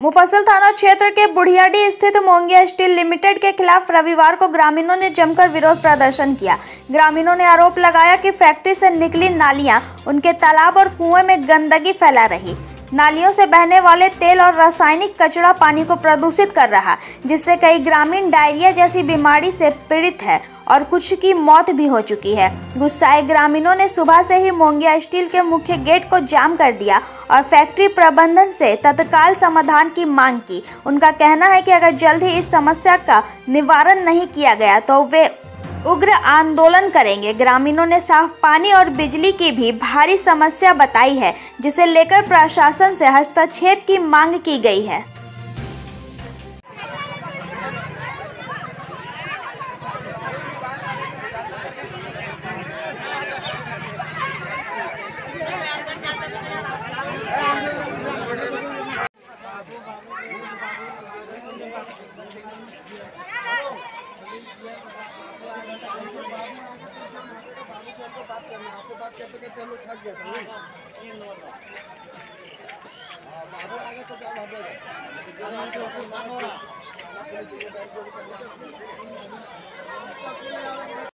मुफस्सिल थाना क्षेत्र के बुढ़ियाडीह स्थित मोंगिया स्टील लिमिटेड के खिलाफ रविवार को ग्रामीणों ने जमकर विरोध प्रदर्शन किया। ग्रामीणों ने आरोप लगाया कि फैक्ट्री से निकली नालियां उनके तालाब और कुएं में गंदगी फैला रही। नालियों से बहने वाले तेल और रासायनिक कचरा पानी को प्रदूषित कर रहा, जिससे कई ग्रामीण डायरिया जैसी बीमारी से पीड़ित है और कुछ की मौत भी हो चुकी है। गुस्साए ग्रामीणों ने सुबह से ही मोंगिया स्टील के मुख्य गेट को जाम कर दिया और फैक्ट्री प्रबंधन से तत्काल समाधान की मांग की। उनका कहना है कि अगर जल्द ही इस समस्या का निवारण नहीं किया गया तो वे उग्र आंदोलन करेंगे। ग्रामीणों ने साफ पानी और बिजली की भी भारी समस्या बताई है, जिसे लेकर प्रशासन से हस्तक्षेप की मांग की गई है। बात करते हम लोग थक गए थे। आगे तो क्या